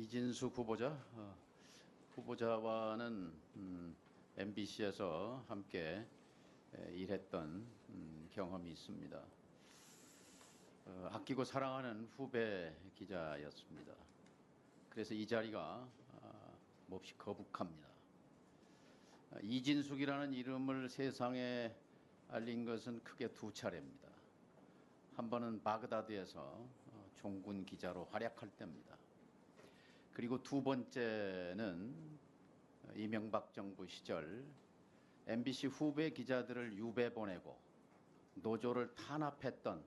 이진숙 후보자, 후보자와는 MBC에서 함께 일했던 경험이 있습니다. 아끼고 사랑하는 후배 기자였습니다. 그래서 이 자리가 몹시 거북합니다. 이진숙이라는 이름을 세상에 알린 것은 크게 두 차례입니다. 한 번은 바그다드에서 종군 기자로 활약할 때입니다. 그리고 두 번째는 이명박 정부 시절 MBC 후배 기자들을 유배 보내고 노조를 탄압했던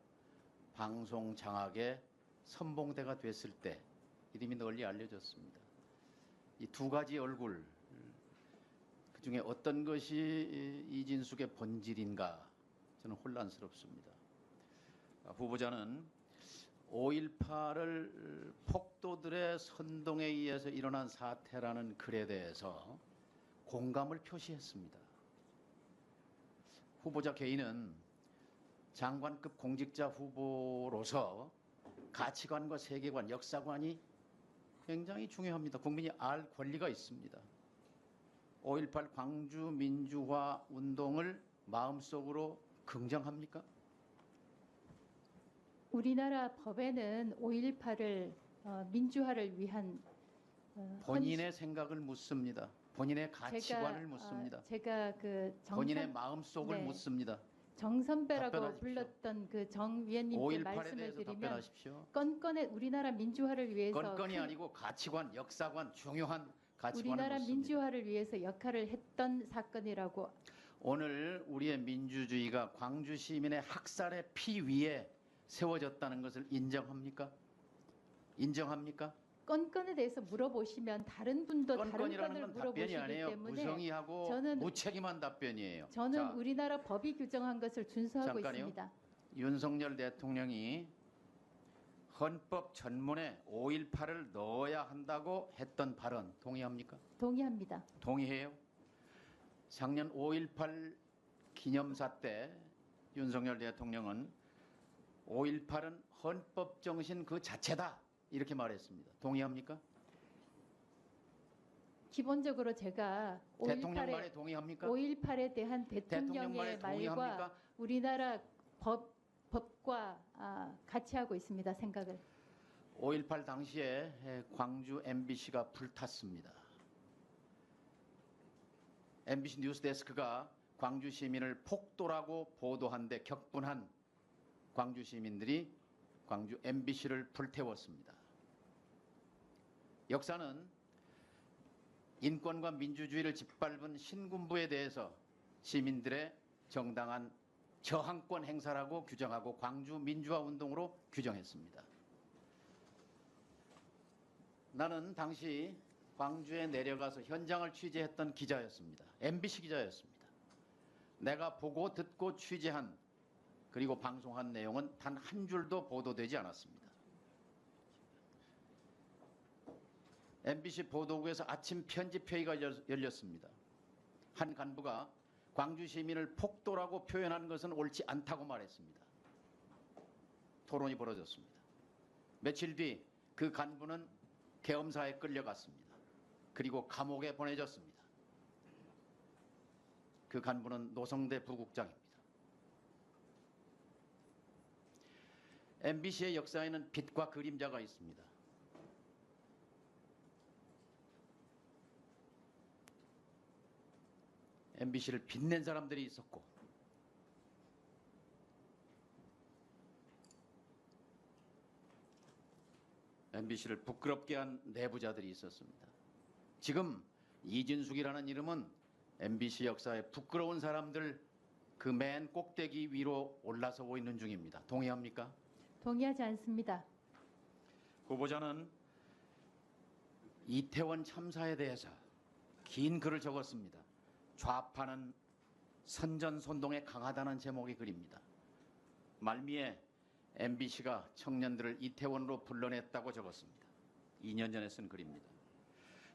방송 장악의 선봉대가 됐을 때 이름이 널리 알려졌습니다. 이 두 가지 얼굴, 그중에 어떤 것이 이진숙의 본질인가 저는 혼란스럽습니다. 후보자는 5.18을 폭도들의 선동에 의해서 일어난 사태라는 글에 대해서 공감을 표시했습니다. 후보자 개인은 장관급 공직자 후보로서 가치관과 세계관, 역사관이 굉장히 중요합니다. 국민이 알 권리가 있습니다. 5.18 광주 민주화 운동을 마음속으로 긍정합니까? 우리나라 법에는 5.18을 민주화를 위한 본인의 생각을 묻습니다. 본인의 가치관을 묻습니다. 제가 그 본인의 마음속을 네. 묻습니다. 정선배라고 답변하십시오. 불렀던 그 정 위원님께 5.18에 말씀을 대해서 드리면 답변하십시오. 건건의 우리나라 민주화를 위해서 건건이 아니고 가치관, 역사관, 중요한 가치관을 우리나라 묻습니다. 민주화를 위해서 역할을 했던 사건이라고. 오늘 우리의 민주주의가 광주 시민의 학살의 피 위에 세워졌다는 것을 인정합니까? 인정합니까? 건건에 대해서 물어보시면 다른 분도 다른 건건이라는 건을 건 답변이 물어보시기 아니에요. 때문에 무성의하고 저는 무책임한 답변이에요. 저는 자, 우리나라 법이 규정한 것을 준수하고 잠깐요. 있습니다. 윤석열 대통령이 헌법 전문에 5.18을 넣어야 한다고 했던 발언 동의합니까? 동의합니다. 동의해요? 작년 5.18 기념사 때 윤석열 대통령은 5.18은 헌법 정신 그 자체다 이렇게 말했습니다. 동의합니까? 기본적으로 제가 대통령 말에 동의합니까? 5.18에 대한 대통령 대통령의 말에 말과 동의합니까? 우리나라 법과 같이 하고 있습니다. 생각을. 5.18 당시에 광주 MBC가 불탔습니다. MBC 뉴스데스크가 광주 시민을 폭도라고 보도한 데 격분한 광주 시민들이 광주 MBC를 불태웠습니다. 역사는 인권과 민주주의를 짓밟은 신군부에 대해서 시민들의 정당한 저항권 행사라고 규정하고 광주 민주화 운동으로 규정했습니다. 나는 당시 광주에 내려가서 현장을 취재했던 기자였습니다. MBC 기자였습니다. 내가 보고 듣고 취재한 그리고 방송한 내용은 단 한 줄도 보도되지 않았습니다. MBC 보도국에서 아침 편집회의가 열렸습니다. 한 간부가 광주 시민을 폭도라고 표현하는 것은 옳지 않다고 말했습니다. 토론이 벌어졌습니다. 며칠 뒤 그 간부는 계엄사에 끌려갔습니다. 그리고 감옥에 보내졌습니다. 그 간부는 노성대 부국장입니다. MBC의 역사에는 빛과 그림자가 있습니다. MBC를 빛낸 사람들이 있었고 MBC를 부끄럽게 한 내부자들이 있었습니다. 지금 이진숙이라는 이름은 MBC 역사에 부끄러운 사람들 그 맨 꼭대기 위로 올라서고 있는 중입니다. 동의합니까? 동의하지 않습니다. 후보자는 이태원 참사에 대해서 긴 글을 적었습니다. 좌파는 선전선동에 강하다는 제목의 글입니다. 말미에 MBC가 청년들을 이태원으로 불러냈다고 적었습니다. 2년 전에 쓴 글입니다.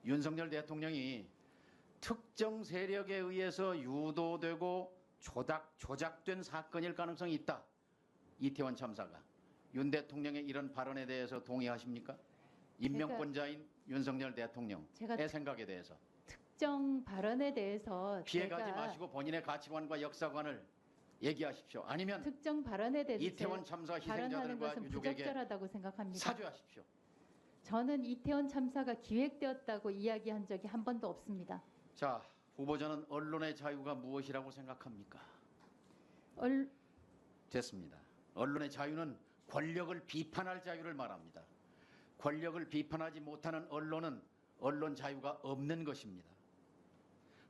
윤석열 대통령이 특정 세력에 의해서 유도되고 조작된 사건일 가능성이 있다. 이태원 참사가. 윤 대통령의 이런 발언에 대해서 동의하십니까? 임명권자인 윤석열 대통령의 제가 생각에 대해서 특정 발언에 대해서 피해가지 제가 마시고 본인의 가치관과 역사관을 얘기하십시오. 아니면 특정 발언에 대해서 이태원 참사 발언하는 희생자들과 것은 유족에게 부적절하다고 생각합니다. 사죄하십시오. 저는 이태원 참사가 기획되었다고 이야기한 적이 한 번도 없습니다. 자, 후보자는 언론의 자유가 무엇이라고 생각합니까? 됐습니다. 언론의 자유는 권력을 비판할 자유를 말합니다. 권력을 비판하지 못하는 언론은 언론 자유가 없는 것입니다.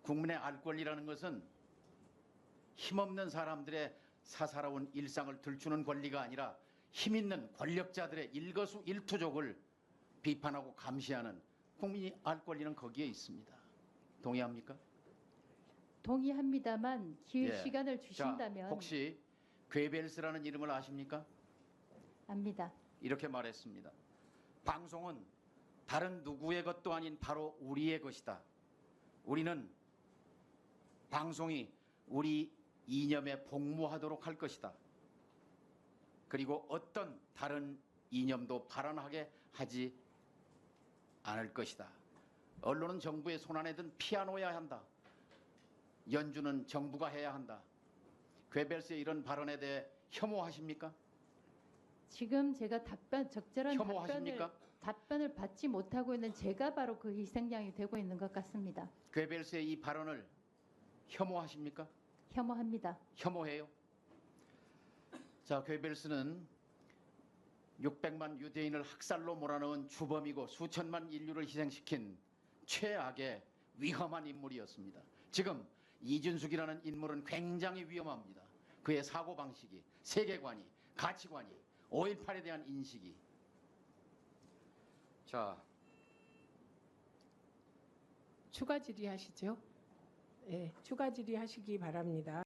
국민의 알 권리라는 것은 힘없는 사람들의 사사로운 일상을 들추는 권리가 아니라 힘있는 권력자들의 일거수일투족을 비판하고 감시하는 국민이 알 권리는 거기에 있습니다. 동의합니까? 동의합니다만 예. 시간을 자, 주신다면 혹시 괴벨스라는 이름을 아십니까? 압니다. 이렇게 말했습니다. 방송은 다른 누구의 것도 아닌 바로 우리의 것이다. 우리는 방송이 우리 이념에 복무하도록 할 것이다. 그리고 어떤 다른 이념도 발언하게 하지 않을 것이다. 언론은 정부의 손안에 든 피아노여야 한다. 연주는 정부가 해야 한다. 괴벨스의 이런 발언에 대해 혐오하십니까? 지금 제가 적절한 혐오하십니까? 답변을 받지 못하고 있는 제가 바로 그 희생양이 되고 있는 것 같습니다. 괴벨스의 이 발언을 혐오하십니까? 혐오합니다. 혐오해요. 자, 괴벨스는 600만 유대인을 학살로 몰아넣은 주범이고 수천만 인류를 희생시킨 최악의 위험한 인물이었습니다. 지금 이준숙이라는 인물은 굉장히 위험합니다. 그의 사고방식이, 세계관이, 가치관이, 5.18에 대한 인식이. 자, 추가 질의하시죠? 네, 추가 질의하시기 바랍니다.